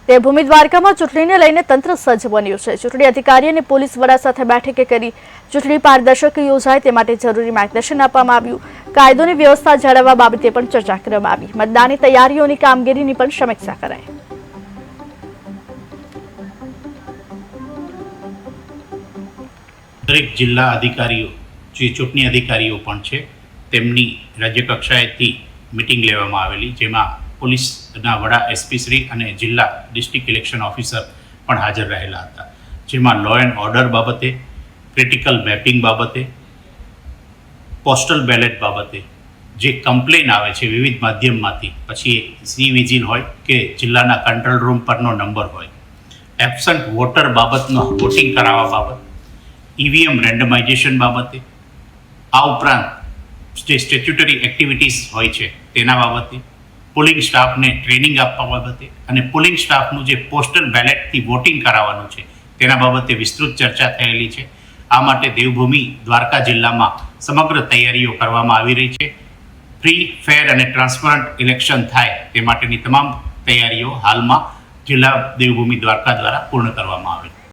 દેવભૂમિ દ્વારકામાં ચૂંટણીને લઈને તંત્ર સજ્જ બન્યું છે। ચૂંટણી અધિકારી અને પોલીસ વડા સાથે બેઠક કરી ચૂંટણી પારદર્શક યોજાય તે માટે જરૂરી માર્ગદર્શન આપવામાં આવ્યું। કાયદોની વ્યવસ્થા જાળવવા બાબતે પણ ચર્ચા કરવામાં આવી। મતદાનની તૈયારીઓની કામગીરીની પણ સમીક્ષા કરાઈ। દરેક જિલ્લા અધિકારીઓ જે ચૂંટણી અધિકારીઓ પણ છે તેમની રાજ્ય કક્ષાએથી મીટિંગ લેવામાં આવેલી, જેમાં પોલીસના વડા એસપી શ્રી અને જિલ્લા ડિસ્ટ્રિક્ટ ઇલેક્શન ઓફિસર પણ હાજર રહેલા હતા, જેમાં લો એન્ડ ઓર્ડર બાબતે, ક્રિટિકલ મેપિંગ બાબતે, પોસ્ટલ બેલેટ બાબતે જે કમ્પ્લેન આવે છે વિવિધ માધ્યમમાંથી, પછી સી વિજિલ હોય કે જિલ્લાના કંટ્રોલ રૂમ પરનો નંબર હોય, એબસન્ટ વોટર બાબતનો વોટિંગ કરાવવા બાબત, ઈવીએમ રેન્ડમાઇઝેશન બાબતે, આ ઉપરાંત જે સ્ટેચ્યુટરી એક્ટિવિટીઝ હોય છે તેના બાબતે, પોલિંગ સ્ટાફને ટ્રેનિંગ આપવા બાબતે અને પોલિંગ સ્ટાફનું જે પોસ્ટલ બેલેટથી વોટિંગ કરાવવાનું છે તેના બાબતે વિસ્તૃત ચર્ચા થયેલી છે। આ માટે દેવભૂમિ દ્વારકા જિલ્લામાં સમગ્ર તૈયારીઓ કરવામાં આવી રહી છે। ફ્રી, ફેર અને ટ્રાન્સપરન્ટ ઇલેક્શન થાય તે માટેની તમામ તૈયારીઓ હાલમાં જિલ્લા દેવભૂમિ દ્વારકા દ્વારા પૂર્ણ કરવામાં આવે છે।